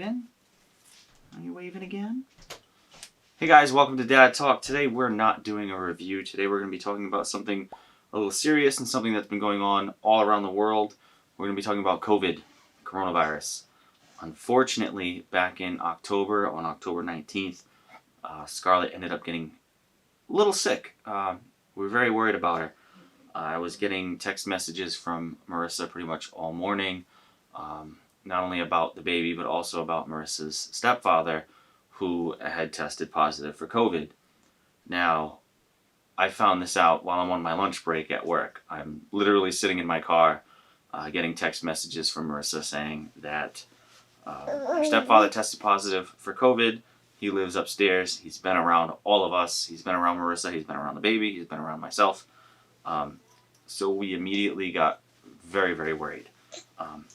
waving? Are you waving again? Hey guys, welcome to Dad Talk. Today we're not doing a review. Today we're going to be talking about something a little serious and something that's been going on all around the world. We're going to be talking about COVID, coronavirus. Unfortunately, back in October, on October 19th, Scarlett ended up getting a little sick. We were very worried about her. I was getting text messages from Marissa pretty much all morning, not only about the baby, but also about Marissa's stepfather, who had tested positive for COVID. Now, I found this out while I'm on my lunch break at work. I'm literally sitting in my car getting text messages from Marissa saying that her stepfather tested positive for COVID. He lives upstairs. He's been around all of us. He's been around Marissa. He's been around the baby. He's been around myself. So we immediately got very, very worried.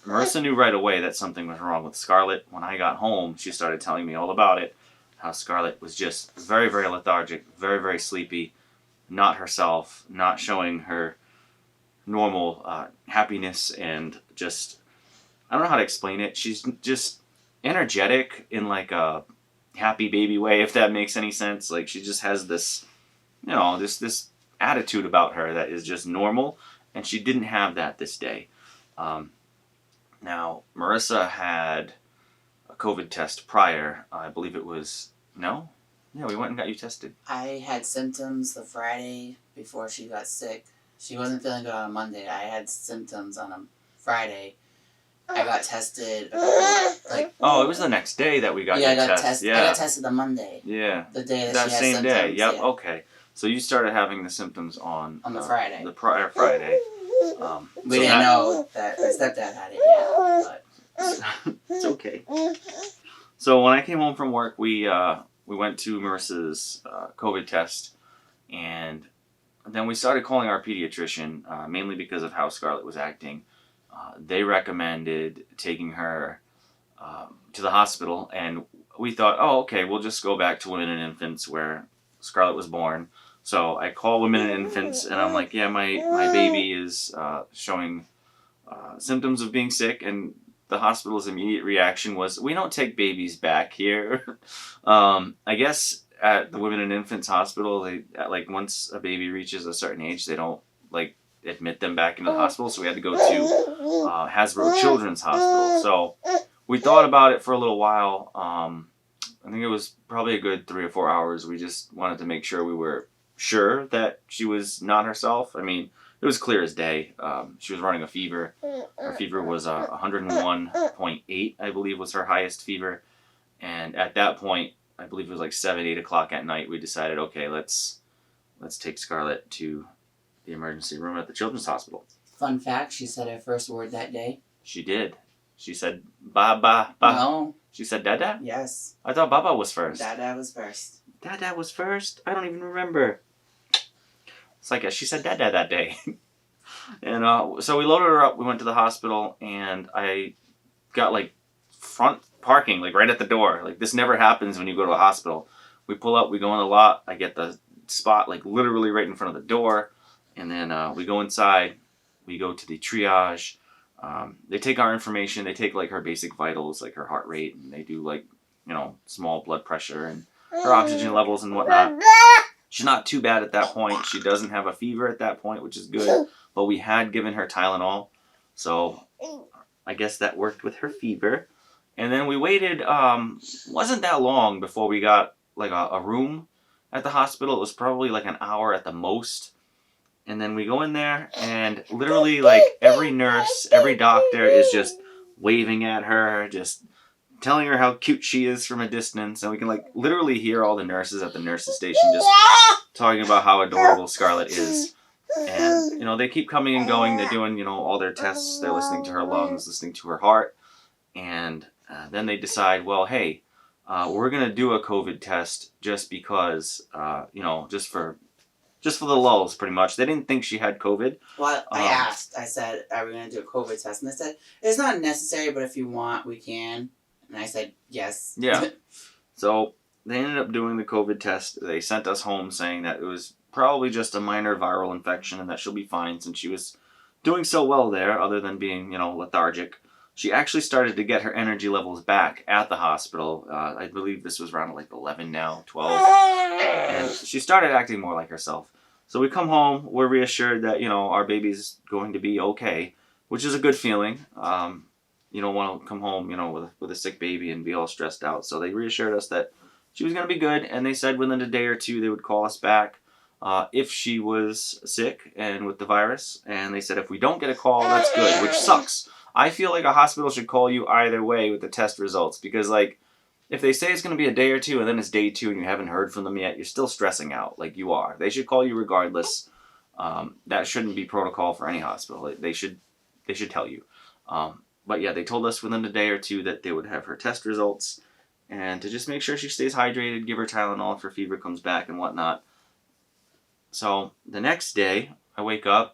Marissa knew right away that something was wrong with Scarlett. When I got home, she started telling me all about it. How Scarlett was just very, very lethargic, very, very sleepy, not herself, not showing her normal happiness, and just, I don't know how to explain it. She's just energetic in like a happy baby way, if that makes any sense. Like, she just has this, this attitude about her that is just normal, and she didn't have that this day. Now, Marissa had a COVID test prior. I believe it was, no? Yeah, we went and got you tested. I had symptoms the Friday before she got sick. She wasn't feeling good on a Monday. I had symptoms on a Friday. I got tested. It was the next day that we got your test. I got tested the Monday. Yeah. The day that she had same symptoms. day. Yep. Yeah. Okay. So you started having the symptoms on the Friday. The prior Friday. We didn't know that my stepdad had it yet, but it's okay. So when I came home from work, we went to Marissa's COVID test, and then we started calling our pediatrician, mainly because of how Scarlett was acting. They recommended taking her to the hospital, and we thought, oh, okay, we'll just go back to Women and Infants where Scarlett was born. So I call Women and Infants, and I'm like, yeah, my baby is showing symptoms of being sick, and the hospital's immediate reaction was, we don't take babies back here. I guess at the Women and Infants hospital, they once a baby reaches a certain age, they don't admit them back into the hospital, so we had to go to Hasbro Children's Hospital. So we thought about it for a little while. I think it was probably a good 3 or 4 hours. We just wanted to make sure we were sure that she was not herself. I mean, it was clear as day. She was running a fever. Her fever was 101.8, I believe, was her highest fever. And at that point, I believe it was 7, 8 o'clock at night, we decided, okay, let's take Scarlett to the emergency room at the Children's Hospital. Fun fact, she said her first word that day. She did. She said, ba, ba, ba. No. She said Dada? Yes. I thought Baba was first. Dada was first. Dada was first? I don't even remember. It's like she said Dada that day. And so we loaded her up. We went to the hospital, and I got front parking right at the door. This never happens when you go to a hospital. We pull up, we go in the lot. I get the spot literally right in front of the door, and then we go inside. We go to the triage. They take our information. They take her basic vitals, her heart rate, and they do small blood pressure and her oxygen levels and whatnot. She's not too bad at that point. She doesn't have a fever at that point, which is good. But we had given her Tylenol, so I guess that worked with her fever. And then we waited, wasn't that long before we got a room at the hospital. It was probably an hour at the most. And then we go in there, and literally every nurse, every doctor is just waving at her, just telling her how cute she is from a distance. And we can literally hear all the nurses at the nurses station just talking about how adorable Scarlett is. And, they keep coming and going. They're doing, all their tests. They're listening to her lungs, listening to her heart. And then they decide, well, hey, we're going to do a COVID test just because, just for the lulls, pretty much. They didn't think she had COVID. Well, I asked. I said, are we going to do a COVID test? And they said, it's not necessary, but if you want, we can. And I said, yes. Yeah. So they ended up doing the COVID test. They sent us home saying that it was probably just a minor viral infection and that she'll be fine since she was doing so well there, other than being, lethargic. she actually started to get her energy levels back at the hospital. I believe this was around like 11 now, 12. And she started acting more like herself. So we come home, we're reassured that, our baby's going to be okay, which is a good feeling. You don't want to come home, with a sick baby and be all stressed out. So they reassured us that she was going to be good, and they said within a day or two they would call us back if she was sick and with the virus. And they said if we don't get a call, that's good, which sucks. I feel like a hospital should call you either way with the test results, because, like, if they say it's going to be a day or two and then it's day 2 and you haven't heard from them yet, you're still stressing out like you are. They should call you regardless. That shouldn't be protocol for any hospital. They should tell you. But yeah, they told us within a day or two that they would have her test results, and to just make sure she stays hydrated, give her Tylenol if her fever comes back and whatnot. So the next day, I wake up.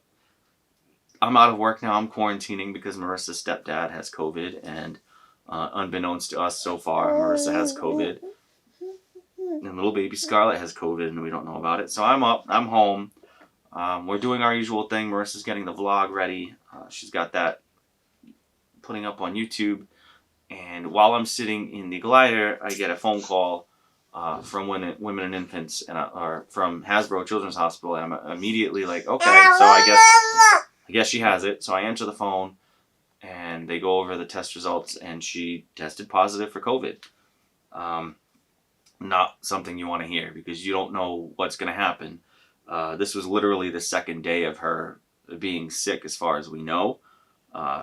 I'm out of work now. I'm quarantining because Marissa's stepdad has COVID, and unbeknownst to us so far, Marissa has COVID. And little baby Scarlett has COVID, and we don't know about it. So I'm up. I'm home. We're doing our usual thing. Marissa's getting the vlog ready. She's got that putting up on YouTube. And while I'm sitting in the glider, I get a phone call from Women and Infants, or from Hasbro Children's Hospital. And I'm immediately like, okay, so I guess she has it. So I answer the phone, and they go over the test results, and she tested positive for COVID. Not something you want to hear, because you don't know what's going to happen. This was literally the second day of her being sick, as far as we know.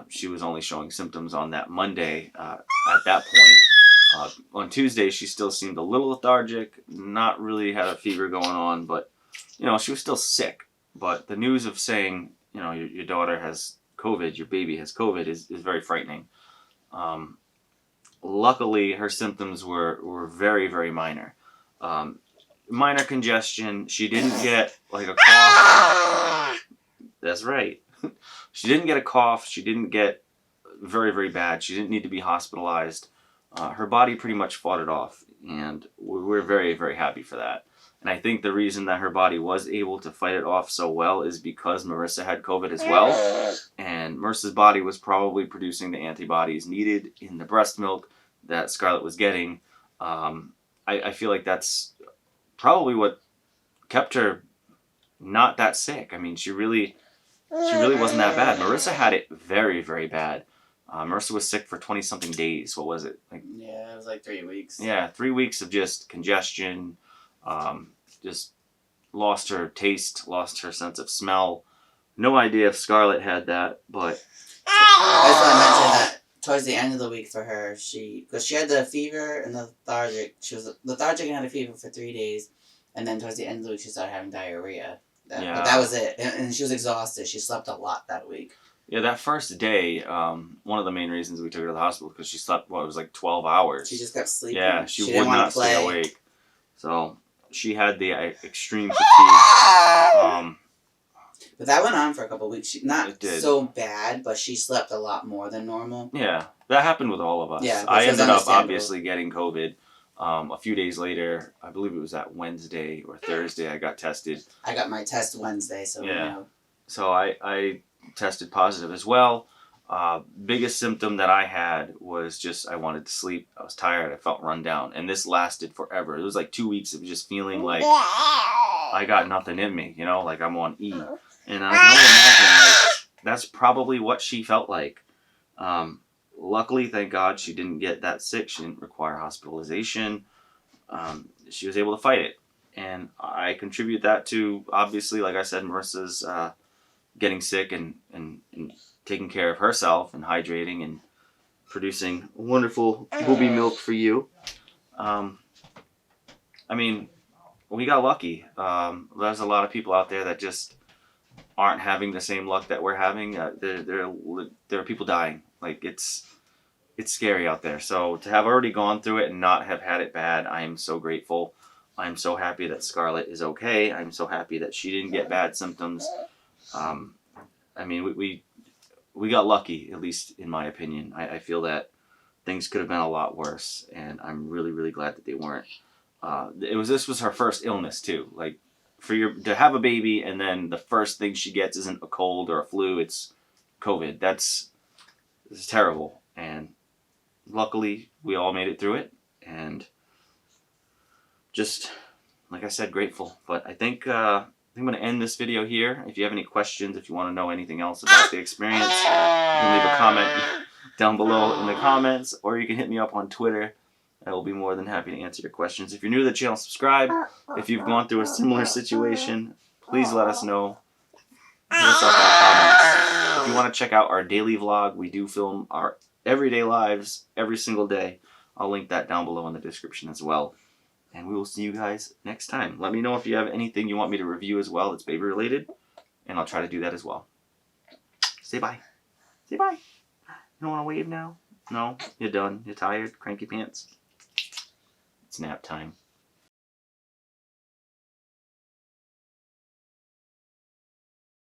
She was only showing symptoms on that Monday at that point. On Tuesday, she still seemed a little lethargic, not really had a fever going on, but, she was still sick. But the news of saying, your daughter has COVID, your baby has COVID is very frightening. Luckily, her symptoms were very, very minor. Minor congestion. She didn't get like a cough. That's right. She didn't get a cough. She didn't get very, very bad. She didn't need to be hospitalized. Her body pretty much fought it off, and we're very, very happy for that. And I think the reason that her body was able to fight it off so well is because Marissa had COVID as well, and Marissa's body was probably producing the antibodies needed in the breast milk that Scarlett was getting. I feel like that's probably what kept her not that sick. I mean, she really wasn't that bad. Marissa had it very, very bad. Marissa was sick for 20-something days. What was it? Yeah, it was like 3 weeks. Yeah, 3 weeks of just congestion. Just lost her taste, lost her sense of smell. No idea if Scarlett had that, but I just want to mention that towards the end of the week for her, because she had the fever and the lethargic. She was lethargic and had a fever for 3 days, and then towards the end of the week, she started having diarrhea. But that was it, and she was exhausted. She slept a lot that week. Yeah, that first day, one of the main reasons we took her to the hospital because she slept, it was like 12 hours. She just kept sleeping. Yeah, she would didn't want not to play. stay awake. So she had the extreme fatigue. But that went on for a couple of weeks. Not did. So bad, but she slept a lot more than normal. Yeah, that happened with all of us. Yeah, I ended up obviously getting COVID. A few days later, I believe it was that Wednesday or Thursday, I got tested. I got my test Wednesday, so yeah. So I tested positive as well. Biggest symptom that I had was just I wanted to sleep. I was tired. I felt run down. And this lasted forever. It was like 2 weeks of just feeling like I got nothing in me, like I'm on E. And I can only imagine, that's probably what she felt like. Luckily, thank God, she didn't get that sick. She didn't require hospitalization. She was able to fight it. And I contribute that to, obviously, like I said, Marissa's getting sick and taking care of herself and hydrating and producing wonderful booby milk for you. I mean, we got lucky. There's a lot of people out there that just aren't having the same luck that we're having. There are people dying. Like, it's scary out there. So to have already gone through it and not have had it bad, I am so grateful. I'm so happy that Scarlett is okay. I'm so happy that she didn't get bad symptoms. I mean, we got lucky, at least in my opinion. I feel that things could have been a lot worse, and I'm really, really glad that they weren't. This was her first illness too. Like, to have a baby and then the first thing she gets isn't a cold or a flu, it's COVID. It's terrible. And luckily, we all made it through it. And just, like I said, grateful. But I think I'm going to end this video here. If you have any questions, if you want to know anything else about the experience, you can leave a comment down below in the comments, or you can hit me up on Twitter. I will be more than happy to answer your questions. If you're new to the channel, subscribe. If you've gone through a similar situation, please let us know. Hit us up in the comments. If you want to check out our daily vlog, we do film our everyday lives every single day. I'll link that down below in the description as well. And we will see you guys next time. Let me know if you have anything you want me to review as well that's baby related, and I'll try to do that as well. Say bye. Say bye. You don't want to wave now? No? You're done? You're tired? Cranky pants? It's nap time.